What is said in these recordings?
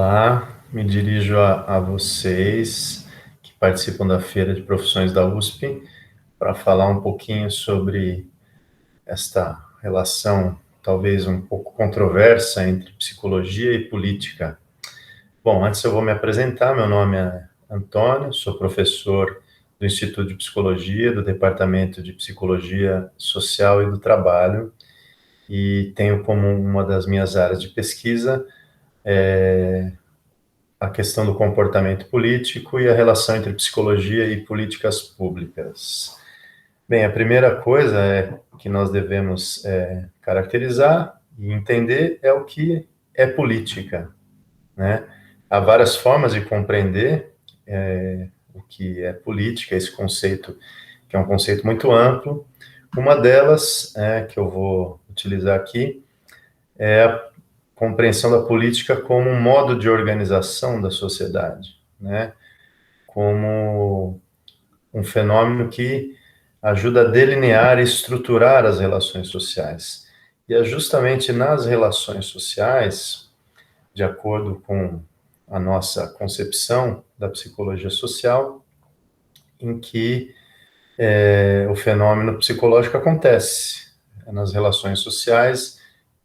Olá, me dirijo a vocês que participam da Feira de Profissões da USP para falar um pouquinho sobre esta relação, talvez um pouco controversa, entre psicologia e política. Bom, antes eu vou me apresentar. Meu nome é Antônio, sou professor do Instituto de Psicologia, do Departamento de Psicologia Social e do Trabalho, e tenho como uma das minhas áreas de pesquisa a questão do comportamento político e a relação entre psicologia e políticas públicas. Bem, a primeira coisa que nós devemos caracterizar e entender é o que é política, né? Há várias formas de compreender o que é política, esse conceito, que é um conceito muito amplo. Uma delas, que eu vou utilizar aqui, é a compreensão da política como um modo de organização da sociedade, né? Como um fenômeno que ajuda a delinear e estruturar as relações sociais. E é justamente nas relações sociais, de acordo com a nossa concepção da psicologia social, em que o fenômeno psicológico acontece. É nas relações sociais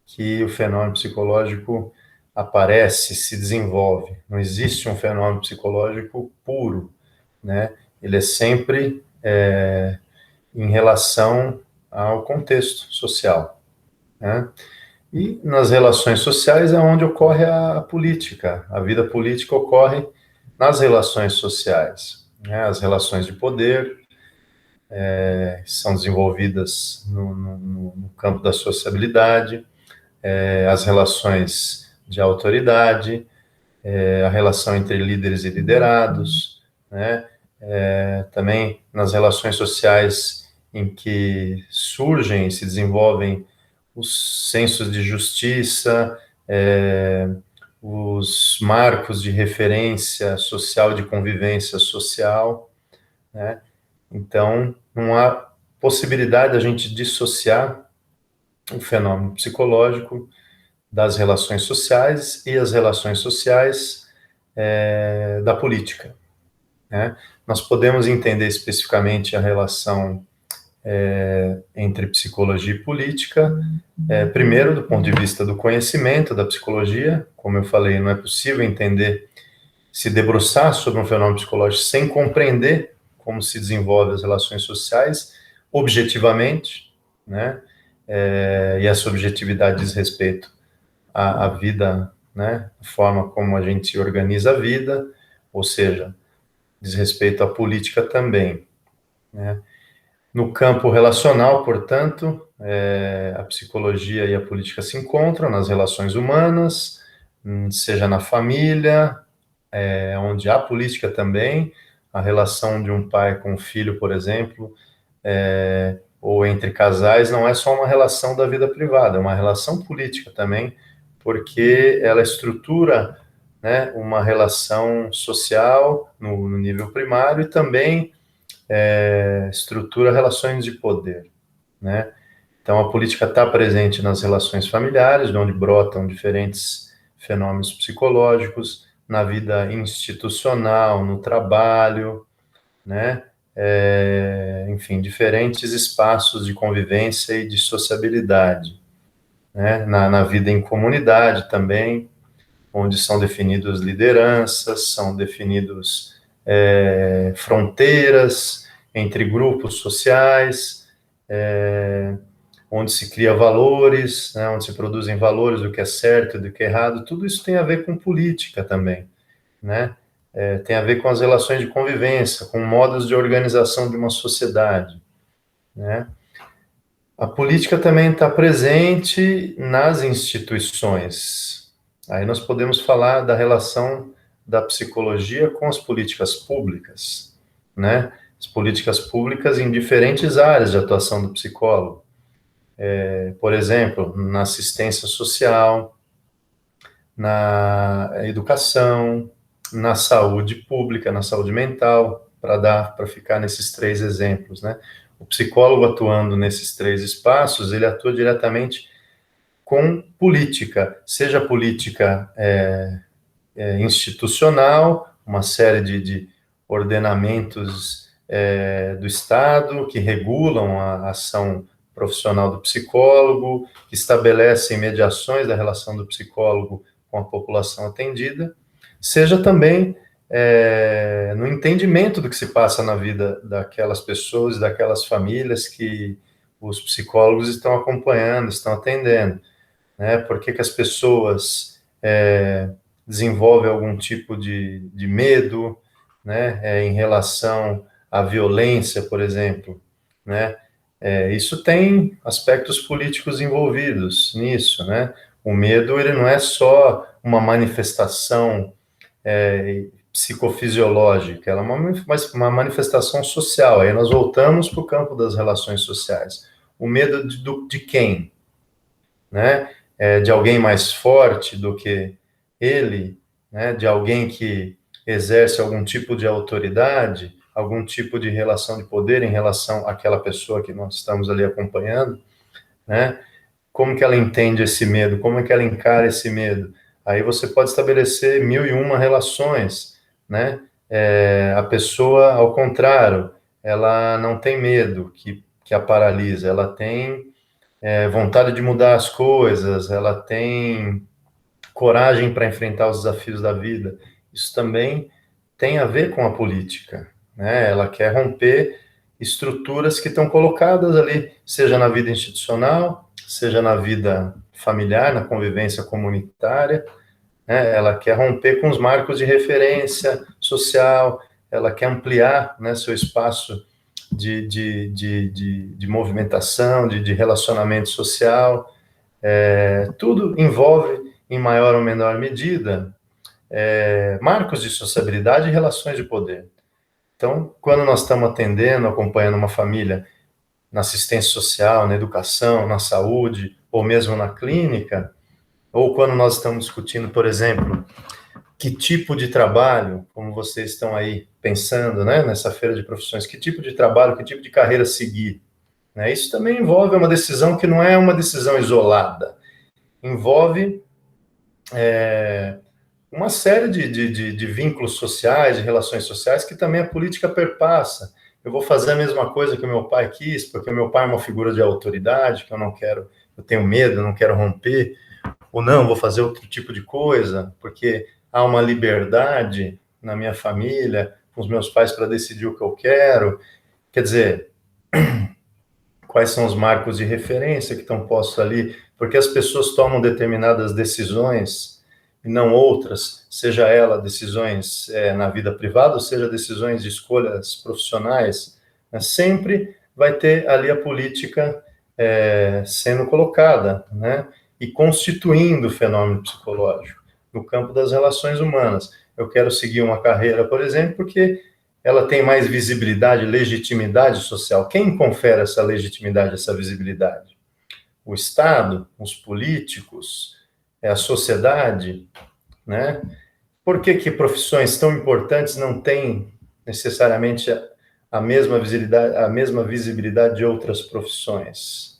que o fenômeno psicológico aparece, se desenvolve. Não existe um fenômeno psicológico puro, né? Ele é sempre em relação ao contexto social, né? E nas relações sociais é onde ocorre a política. A vida política ocorre nas relações sociais, né? As relações de poder são desenvolvidas no campo da sociabilidade, as relações de autoridade, a relação entre líderes e liderados, né? Também nas relações sociais em que surgem e se desenvolvem os sensos de justiça, os marcos de referência social, de convivência social, né? Então, não há possibilidade de a gente dissociar o fenômeno psicológico das relações sociais e as relações sociais da política, né? Nós podemos entender especificamente a relação entre psicologia e política, primeiro, do ponto de vista do conhecimento da psicologia. Como eu falei, não é possível entender, se debruçar sobre um fenômeno psicológico sem compreender como se desenvolvem as relações sociais objetivamente, né? E essa objetividade diz respeito à vida, né? A forma como a gente organiza a vida, ou seja, diz respeito à política também, né? No campo relacional, portanto, a psicologia e a política se encontram nas relações humanas, seja na família, onde há política também, a relação de um pai com um filho, por exemplo, ou entre casais, não é só uma relação da vida privada, é uma relação política também, porque ela estrutura, né, uma relação social no nível primário e também estrutura relações de poder, né? Então, a política está presente nas relações familiares, de onde brotam diferentes fenômenos psicológicos, na vida institucional, no trabalho, né? Enfim, diferentes espaços de convivência e de sociabilidade, né? Na vida em comunidade também, onde são definidos lideranças, são definidos fronteiras entre grupos sociais, onde se cria valores, né, onde se produzem valores do que é certo e do que é errado. Tudo isso tem a ver com política também, né? Tem a ver com as relações de convivência, com modos de organização de uma sociedade, né? A política também está presente nas instituições. Aí nós podemos falar da relação da psicologia com as políticas públicas, né? As políticas públicas em diferentes áreas de atuação do psicólogo. Por exemplo, na assistência social, na educação, na saúde pública, na saúde mental, para ficar nesses três exemplos, né? O psicólogo atuando nesses três espaços, ele atua diretamente com política, seja política institucional, uma série de ordenamentos do Estado que regulam a ação profissional do psicólogo, que estabelecem mediações da relação do psicólogo com a população atendida, seja também no entendimento do que se passa na vida daquelas pessoas, daquelas famílias que os psicólogos estão acompanhando, estão atendendo, né? Por que as pessoas desenvolvem algum tipo de medo, né? Em relação à violência, por exemplo, né? Isso tem aspectos políticos envolvidos nisso, né? O medo, ele não é só uma manifestação psicofisiológica, ela é uma manifestação social. Aí nós voltamos para o campo das relações sociais. O medo de quem? Né? De alguém mais forte do que ele, né? De alguém que exerce algum tipo de autoridade, algum tipo de relação de poder em relação àquela pessoa que nós estamos ali acompanhando, né? Como que ela entende esse medo? Como é que ela encara esse medo? Aí você pode estabelecer 1001 relações, né? A pessoa, ao contrário, ela não tem medo que a paralisa, ela tem vontade de mudar as coisas, ela tem coragem para enfrentar os desafios da vida. Isso também tem a ver com a política, né? Ela quer romper estruturas que estão colocadas ali, seja na vida institucional, seja na vida familiar, na convivência comunitária, né? Ela quer romper com os marcos de referência social, ela quer ampliar, né, seu espaço de movimentação, de relacionamento social. Tudo envolve, em maior ou menor medida, marcos de sociabilidade e relações de poder. Então, quando nós estamos atendendo, acompanhando uma família na assistência social, na educação, na saúde, ou mesmo na clínica, ou quando nós estamos discutindo, por exemplo, que tipo de trabalho, como vocês estão aí pensando, né, nessa feira de profissões, que tipo de trabalho, que tipo de carreira seguir, né? Isso também envolve uma decisão que não é uma decisão isolada, envolve uma série de vínculos sociais, de relações sociais, que também a política perpassa. Eu vou fazer a mesma coisa que o meu pai quis, porque o meu pai é uma figura de autoridade, que eu não quero, eu tenho medo, eu não quero romper, ou não, vou fazer outro tipo de coisa, porque há uma liberdade na minha família, com os meus pais, para decidir o que eu quero. Quer dizer, quais são os marcos de referência que estão postos ali, porque as pessoas tomam determinadas decisões e não outras, seja ela decisões na vida privada, ou seja decisões de escolhas profissionais, né? Sempre vai ter ali a política sendo colocada, né? E constituindo o fenômeno psicológico no campo das relações humanas. Eu quero seguir uma carreira, por exemplo, porque ela tem mais visibilidade, legitimidade social. Quem confere essa legitimidade, essa visibilidade? O Estado, os políticos, a sociedade, né? Por que profissões tão importantes não têm necessariamente a mesma visibilidade de outras profissões?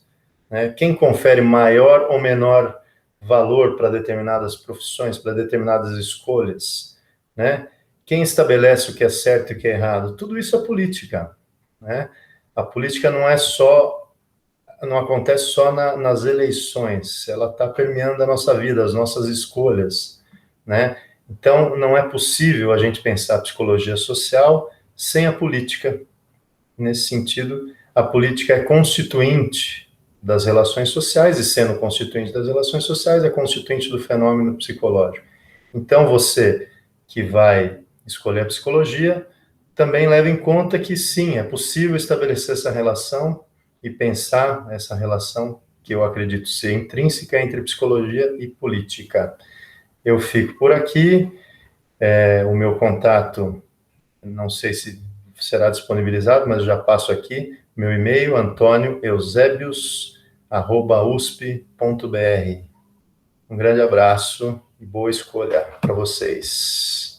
Né? Quem confere maior ou menor valor para determinadas profissões, para determinadas escolhas, né? Quem estabelece o que é certo e o que é errado? Tudo isso é política, né? A política não acontece só nas eleições, ela está permeando a nossa vida, as nossas escolhas, né? Então, não é possível a gente pensar a psicologia social sem a política. Nesse sentido, a política é constituinte das relações sociais, e sendo constituinte das relações sociais, é constituinte do fenômeno psicológico. Então, você que vai escolher a psicologia, também leva em conta que, sim, é possível estabelecer essa relação e pensar essa relação, que eu acredito ser intrínseca, entre psicologia e política. Eu fico por aqui, o meu contato, não sei se será disponibilizado, mas já passo aqui, meu e-mail, antonioeusebius@usp.br. Um grande abraço e boa escolha para vocês.